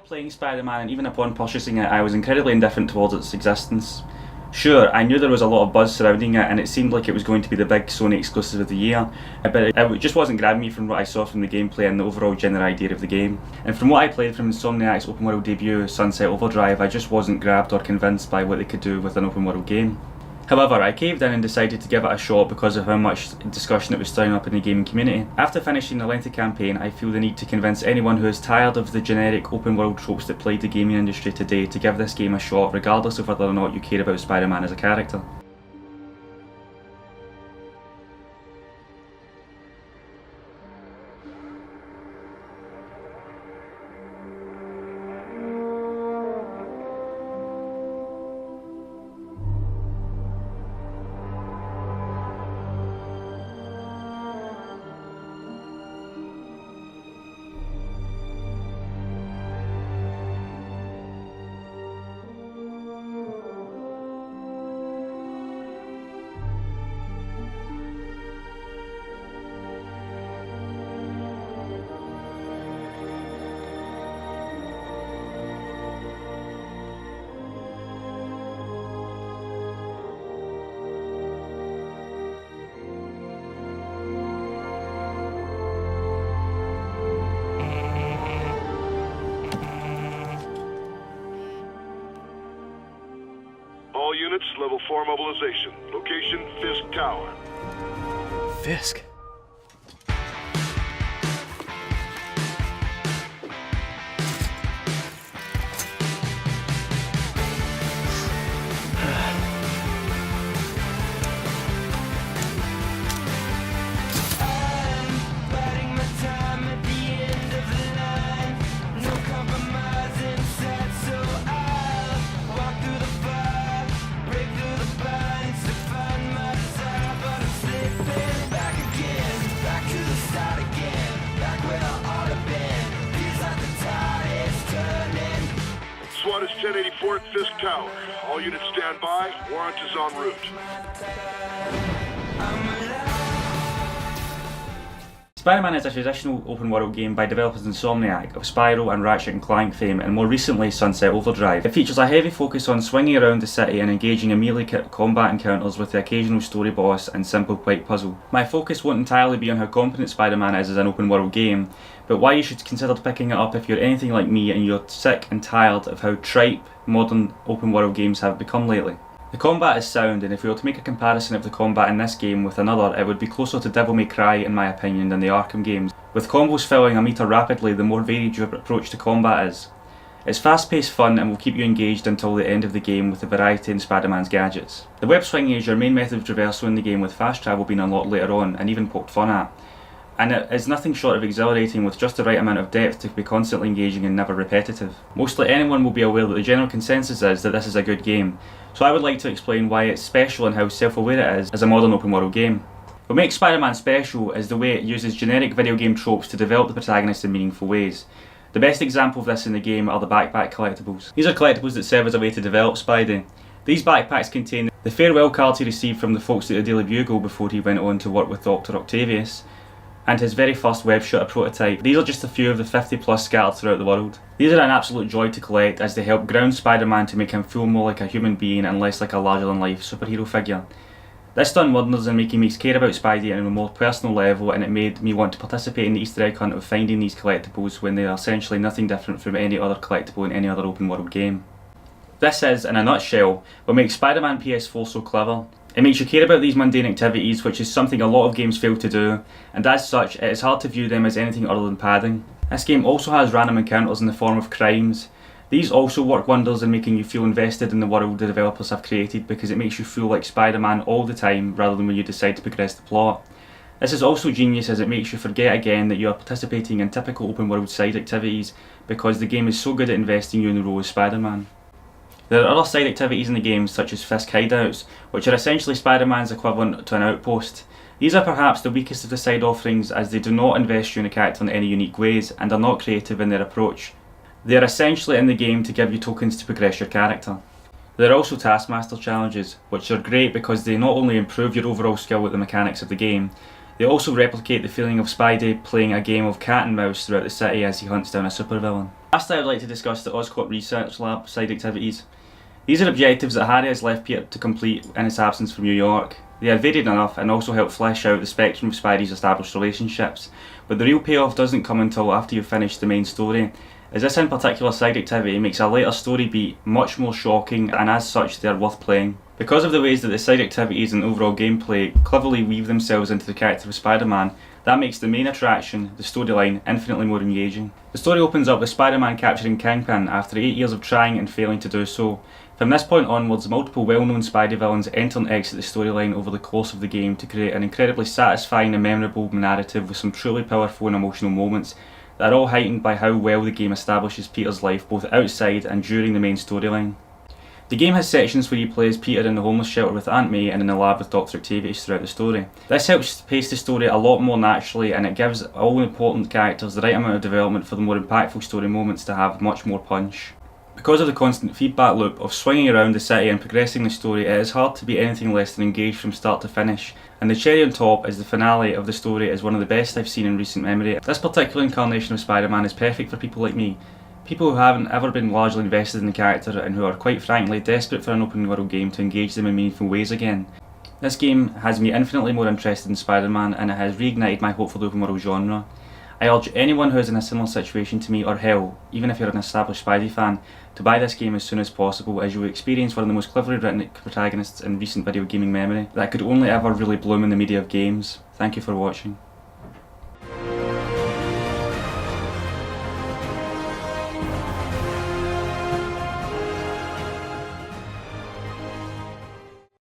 up playing Spider-Man, and even upon purchasing it, I was incredibly indifferent towards its existence. Sure, I knew there was a lot of buzz surrounding it and it seemed like it was going to be the big Sony exclusive of the year, but it just wasn't grabbing me from what I saw from the gameplay and the overall general idea of the game. And from what I played from Insomniac's open world debut, Sunset Overdrive, I just wasn't grabbed or convinced by what they could do with an open world game. However, I caved in and decided to give it a shot because of how much discussion it was stirring up in the gaming community. After finishing the lengthy campaign, I feel the need to convince anyone who is tired of the generic open world tropes that plague the gaming industry today to give this game a shot, regardless of whether or not you care about Spider-Man as a character. All units, level 4 mobilization. Location, Fisk Tower. Fisk? SWAT is 1084 at Fisk Tower. All units stand by. Warrant is en route. Spider-Man is a traditional open-world game by developers Insomniac of Spyro and Ratchet & Clank fame, and more recently Sunset Overdrive. It features a heavy focus on swinging around the city and engaging in melee combat encounters with the occasional story boss and simple quick puzzle. My focus won't entirely be on how competent Spider-Man is as an open-world game, but why you should consider picking it up if you're anything like me and you're sick and tired of how tripe modern open-world games have become lately. The combat is sound, and if we were to make a comparison of the combat in this game with another, it would be closer to Devil May Cry in my opinion than the Arkham games, with combos filling a meter rapidly the more varied your approach to combat is. It's fast-paced fun and will keep you engaged until the end of the game with the variety in Spider-Man's gadgets. The web-slinging is your main method of traversal in the game, with fast travel being unlocked later on and even poked fun at. And it is nothing short of exhilarating, with just the right amount of depth to be constantly engaging and never repetitive. Mostly anyone will be aware that the general consensus is that this is a good game, so I would like to explain why it's special and how self-aware it is as a modern open world game. What makes Spider-Man special is the way it uses generic video game tropes to develop the protagonist in meaningful ways. The best example of this in the game are the backpack collectibles. These are collectibles that serve as a way to develop Spidey. These backpacks contain the farewell cards he received from the folks at the Daily Bugle before he went on to work with Dr. Octavius, and his very first web shooter prototype. These are just a few of the 50 plus scattered throughout the world. These are an absolute joy to collect as they help ground Spider-Man to make him feel more like a human being and less like a larger than life superhero figure. This done wonders in making me care about Spidey on a more personal level, and it made me want to participate in the Easter egg hunt of finding these collectibles when they are essentially nothing different from any other collectible in any other open world game. This is, in a nutshell, what makes Spider-Man PS4 so clever. It makes you care about these mundane activities, which is something a lot of games fail to do, and as such it is hard to view them as anything other than padding. This game also has random encounters in the form of crimes. These also work wonders in making you feel invested in the world the developers have created, because it makes you feel like Spider-Man all the time rather than when you decide to progress the plot. This is also genius as it makes you forget again that you are participating in typical open world side activities, because the game is so good at investing you in the role of Spider-Man. There are other side activities in the game, such as Fisk hideouts, which are essentially Spider-Man's equivalent to an outpost. These are perhaps the weakest of the side offerings, as they do not invest you in a character in any unique ways and are not creative in their approach. They are essentially in the game to give you tokens to progress your character. There are also Taskmaster challenges, which are great because they not only improve your overall skill with the mechanics of the game, They also replicate the feeling of Spidey playing a game of cat and mouse throughout the city as he hunts down a supervillain. Lastly, I would like to discuss the Oscorp Research Lab side activities. These are objectives that Harry has left Peter to complete in his absence from New York. They are varied enough and also help flesh out the spectrum of Spidey's established relationships, but the real payoff doesn't come until after you've finished the main story, as this in particular side activity makes a later story beat much more shocking, and as such they are worth playing. Because of the ways that the side activities and overall gameplay cleverly weave themselves into the character of Spider-Man, that makes the main attraction, the storyline, infinitely more engaging. The story opens up with Spider-Man capturing Kingpin after 8 years of trying and failing to do so. From this point onwards, multiple well-known Spidey villains enter and exit the storyline over the course of the game to create an incredibly satisfying and memorable narrative with some truly powerful and emotional moments that are all heightened by how well the game establishes Peter's life both outside and during the main storyline. The game has sections where you play as Peter in the homeless shelter with Aunt May and in the lab with Dr. Octavius throughout the story. This helps pace the story a lot more naturally, and it gives all the important characters the right amount of development for the more impactful story moments to have much more punch. Because of the constant feedback loop of swinging around the city and progressing the story, it is hard to be anything less than engaged from start to finish, and the cherry on top is the finale of the story is one of the best I've seen in recent memory. This particular incarnation of Spider-Man is perfect for people like me, people who haven't ever been largely invested in the character and who are quite frankly desperate for an open world game to engage them in meaningful ways again. This game has me infinitely more interested in Spider-Man, and it has reignited my hope for the open world genre. I urge anyone who is in a similar situation to me, or hell, even if you're an established Spidey fan, to buy this game as soon as possible, as you will experience one of the most cleverly written protagonists in recent video gaming memory that could only ever really bloom in the media of games. Thank you for watching.